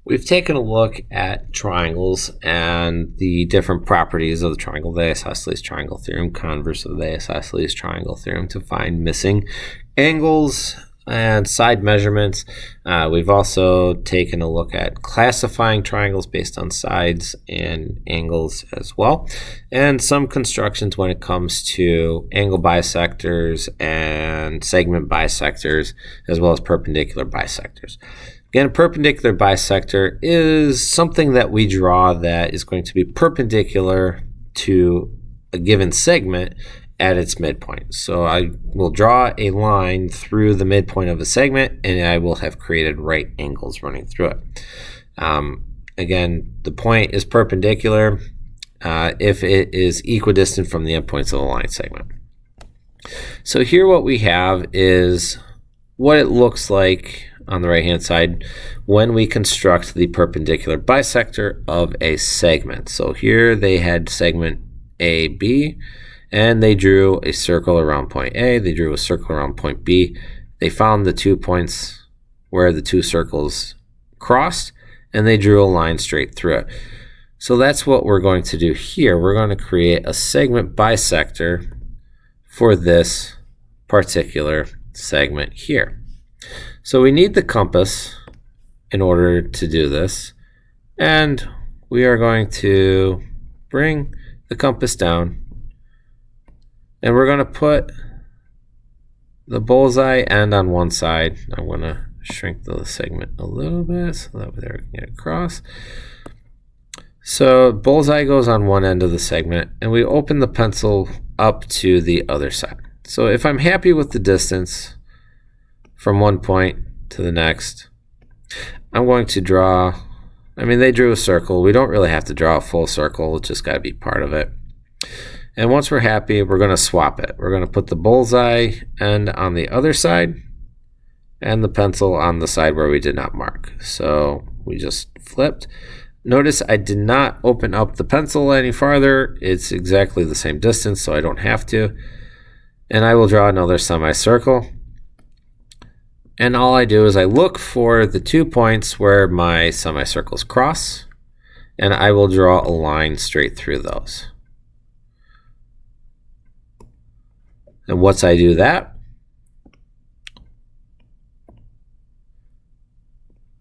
We've taken a look at triangles and the different properties of the triangle, the isosceles triangle theorem, converse of the isosceles triangle theorem, to find missing angles and side measurements. We've also taken a look at classifying triangles based on sides and angles as well, and some constructions when it comes to angle bisectors and segment bisectors, as well as perpendicular bisectors. Again, a perpendicular bisector is something that we draw that is going to be perpendicular to a given segment at its midpoint. So I will draw a line through the midpoint of a segment, and I will have created right angles running through it. Again, the point is perpendicular if it is equidistant from the endpoints of the line segment. So here what we have is what it looks like on the right hand side when we construct the perpendicular bisector of a segment. So here they had segment AB, and they drew a circle around point A, they drew a circle around point B, they found the 2 points where the two circles crossed, and they drew a line straight through it. So that's what we're going to do here. We're going to create a segment bisector for this particular segment here. So we need the compass in order to do this, and we are going to bring the compass down, and we're going to put the bullseye end on one side. I'm going to shrink the segment a little bit so that there we can get across. So bullseye goes on one end of the segment, and we open the pencil up to the other side. So if I'm happy with the distance from one point to the next, I'm going to draw, they drew a circle. We don't really have to draw a full circle, it's just got to be part of it. And once we're happy, we're going to swap it. We're going to put the bullseye end on the other side and the pencil on the side where we did not mark. So we just flipped. Notice I did not open up the pencil any farther. It's exactly the same distance, so I don't have to. And I will draw another semicircle. And all I do is I look for the 2 points where my semicircles cross, and I will draw a line straight through those. And once I do that,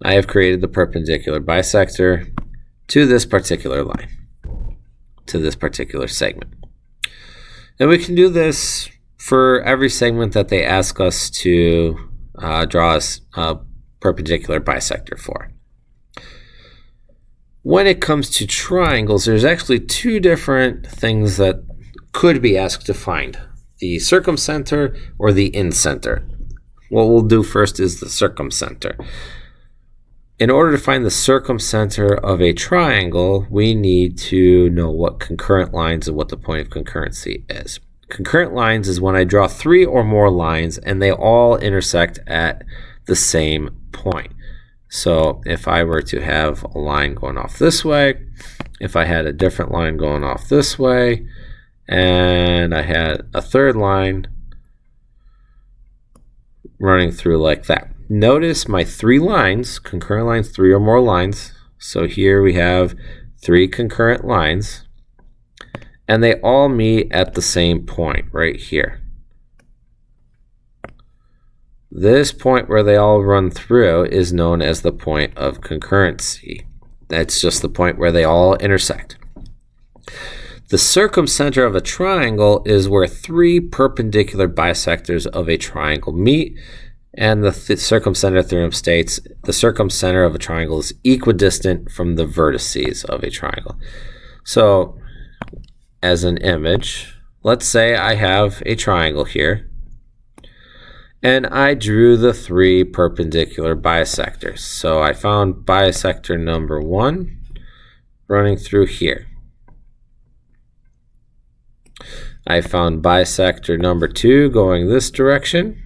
I have created the perpendicular bisector to this particular line, to this particular segment. And we can do this for every segment that they ask us to draw a perpendicular bisector for. When it comes to triangles, there's actually two different things that could be asked to find: the circumcenter or the incenter. What we'll do first is the circumcenter. In order to find the circumcenter of a triangle, we need to know what concurrent lines and what the point of concurrency is. Concurrent lines is when I draw 3 or more lines and they all intersect at the same point. So if I were to have a line going off this way, if I had a different line going off this way, and I had a third line running through like that. Notice my 3 lines, concurrent lines, 3 or more lines. So here we have 3 concurrent lines, and they all meet at the same point right here. This point where they all run through is known as the point of concurrency. That's just the point where they all intersect. The circumcenter of a triangle is where 3 perpendicular bisectors of a triangle meet, and the circumcenter theorem states the circumcenter of a triangle is equidistant from the vertices of a triangle. So as an image, let's say I have a triangle here, and I drew the 3 perpendicular bisectors. So I found bisector number 1 running through here. I found bisector number 2 going this direction.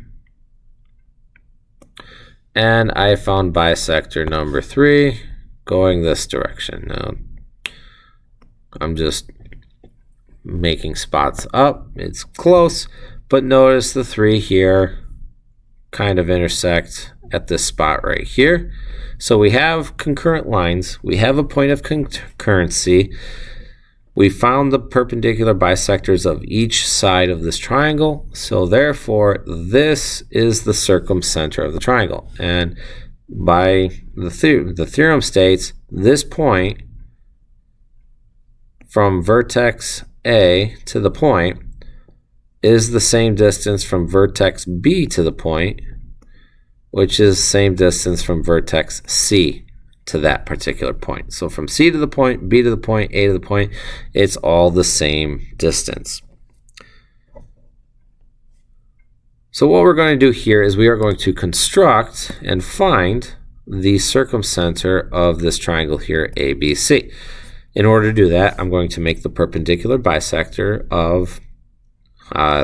And I found bisector number 3 going this direction. Now, I'm just making spots up. It's close, but notice the 3 here kind of intersect at this spot right here. So we have concurrent lines. We have a point of concurrency. We found the perpendicular bisectors of each side of this triangle. So therefore, this is the circumcenter of the triangle. And by the theorem states this point from vertex A to the point is the same distance from vertex B to the point, which is the same distance from vertex C to that particular point. So from C to the point, B to the point, A to the point, it's all the same distance. So what we're going to do here is we are going to construct and find the circumcenter of this triangle here, ABC. In order to do that, I'm going to make the perpendicular bisector of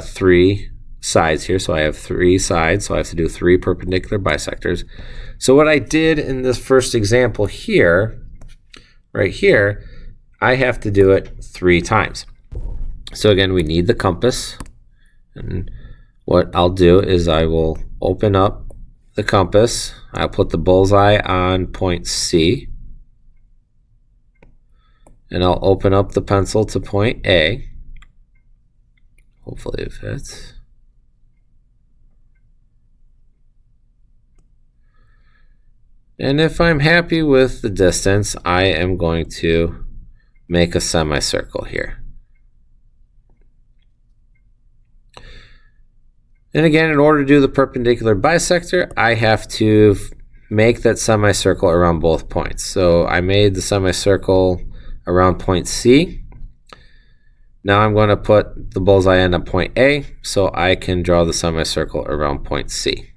3 sides here. So I have 3 sides, so I have to do 3 perpendicular bisectors. So what I did in this first example here, right here, I have to do it 3 times. So again, we need the compass. And what I'll do is I will open up the compass. I'll put the bullseye on point C. And I'll open up the pencil to point A. Hopefully it fits. And if I'm happy with the distance, I am going to make a semicircle here. And again, in order to do the perpendicular bisector, I have to make that semicircle around both points. So I made the semicircle around point C. Now I'm going to put the bullseye end on point A so I can draw the semicircle around point C.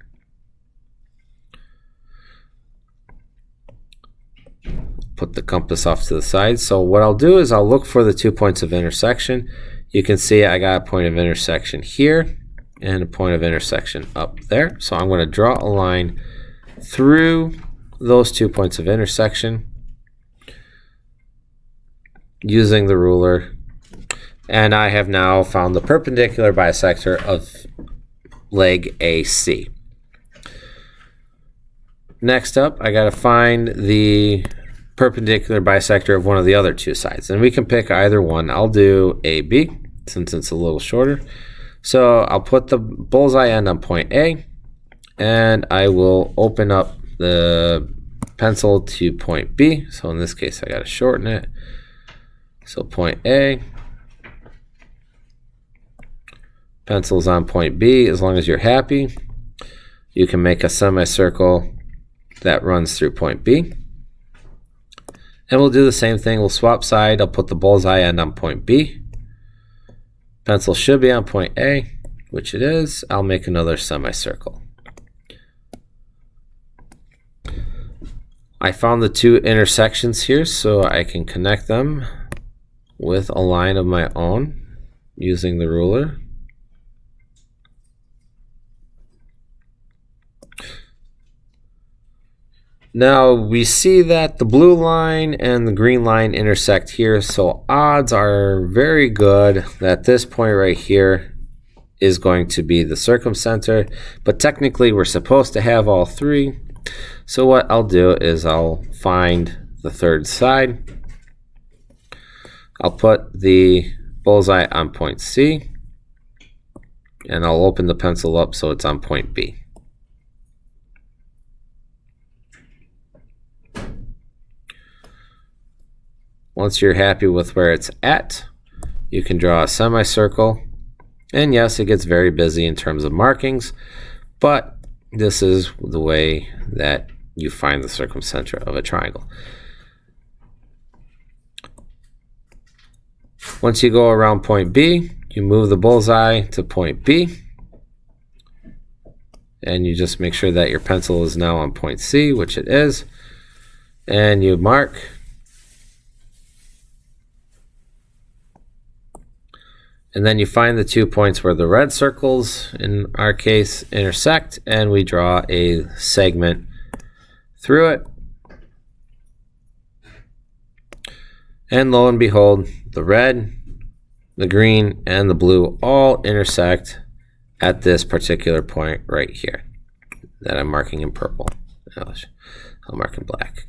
Put the compass off to the side. So what I'll do is I'll look for the 2 points of intersection. You can see I got a point of intersection here and a point of intersection up there. So I'm going to draw a line through those 2 points of intersection using the ruler. And I have now found the perpendicular bisector of leg AC. Next up, I got to find the perpendicular bisector of one of the other 2 sides. And we can pick either one. I'll do AB since it's a little shorter. So I'll put the bullseye end on point A, and I will open up the pencil to point B. So in this case, I got to shorten it. So point A, pencil's on point B. As long as you're happy, you can make a semicircle that runs through point B. And we'll do the same thing. We'll swap side. I'll put the bullseye end on point B. Pencil should be on point A, which it is. I'll make another semicircle. I found the 2 intersections here, so I can connect them with a line of my own using the ruler. Now we see that the blue line and the green line intersect here, so odds are very good that this point right here is going to be the circumcenter, but technically we're supposed to have all 3. So what I'll do is I'll find the 3rd side. I'll put the bullseye on point C, and I'll open the pencil up so it's on point B. Once you're happy with where it's at, you can draw a semicircle. And yes, it gets very busy in terms of markings, but this is the way that you find the circumcenter of a triangle. Once you go around point B, you move the bullseye to point B. And you just make sure that your pencil is now on point C, which it is. And you mark. And then you find the 2 points where the red circles, in our case, intersect, and we draw a segment through it. And lo and behold, the red, the green, and the blue all intersect at this particular point right here. that I'm marking in purple. I'll mark in black.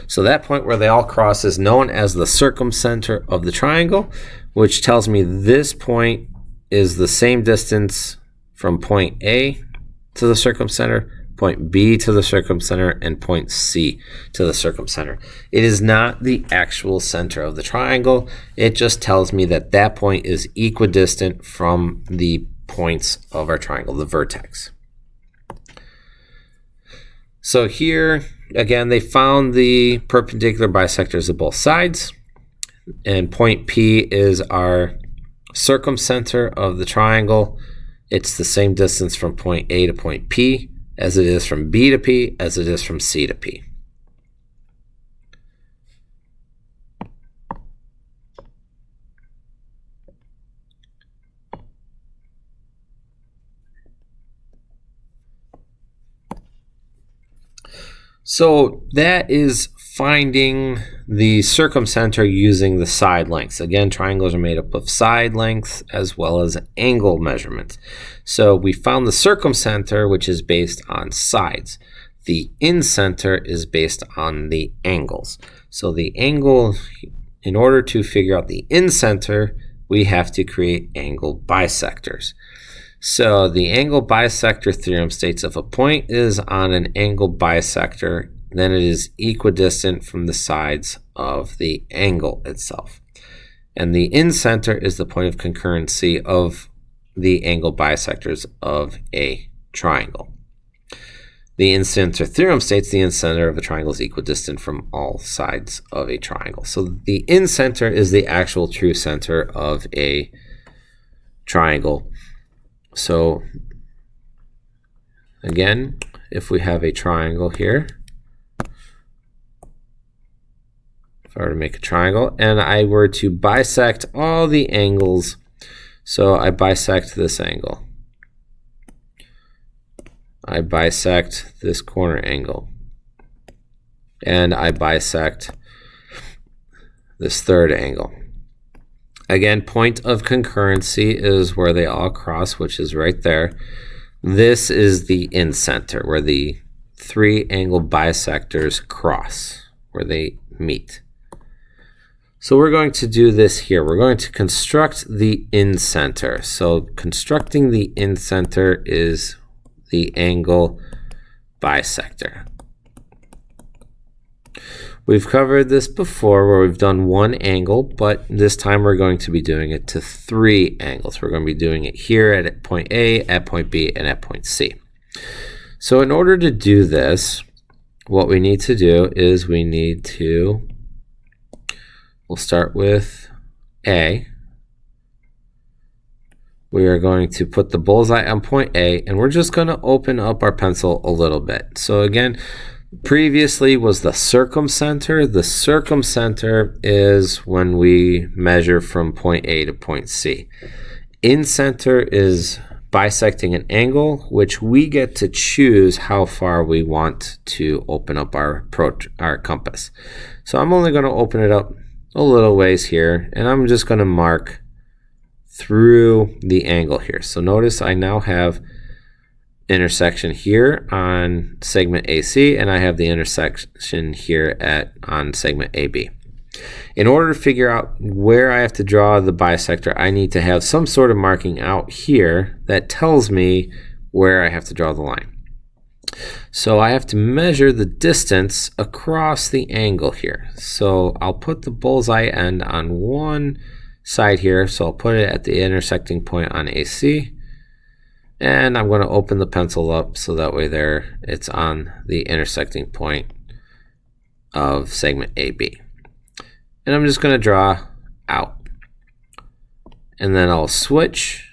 So that point where they all cross is known as the circumcenter of the triangle, which tells me this point is the same distance from point A to the circumcenter, point B to the circumcenter, and point C to the circumcenter. It is not the actual center of the triangle. It just tells me that that point is equidistant from the points of our triangle, the vertex. So here, again, they found the perpendicular bisectors of both sides, and point P is our circumcenter of the triangle. It's the same distance from point A to point P as it is from B to P, as it is from C to P. So that is finding the circumcenter using the side lengths. Again, triangles are made up of side lengths as well as angle measurements. So we found the circumcenter, which is based on sides. The incenter is based on the angles. So the angle, in order to figure out the incenter, we have to create angle bisectors. So the angle bisector theorem states if a point is on an angle bisector, then it is equidistant from the sides of the angle itself. And the incenter is the point of concurrency of the angle bisectors of a triangle. The incenter theorem states the incenter of a triangle is equidistant from all sides of a triangle. So the incenter is the actual true center of a triangle. So again, if we have a triangle here, if I were to make a triangle and I were to bisect all the angles, so I bisect this angle, I bisect this corner angle, and I bisect this third angle. Again, point of concurrency is where they all cross, which is right there. This is the incenter, where the three angle bisectors cross, where they meet. So we're going to do this here. We're going to construct the incenter. So constructing the incenter is the angle bisector. We've covered this before where we've done one angle, but this time we're going to be doing it to three angles. We're going to be doing it here at point A, at point B, and at point C. So in order to do this, what we need to do is we'll start with A. We are going to put the bullseye on point A, and we're just going to open up our pencil a little bit. So again, previously was the circumcenter. The circumcenter is when we measure from point A to point C. Incenter is bisecting an angle, which we get to choose how far we want to open up our compass. So I'm only going to open it up a little ways here, and I'm just going to mark through the angle here. So notice I now have intersection here on segment AC, and I have the intersection here on segment AB. In order to figure out where I have to draw the bisector, I need to have some sort of marking out here that tells me where I have to draw the line. So I have to measure the distance across the angle here. So I'll put the bullseye end on one side here. So I'll put it at the intersecting point on AC. And I'm going to open the pencil up so that way there it's on the intersecting point of segment AB. And I'm just going to draw out. And then I'll switch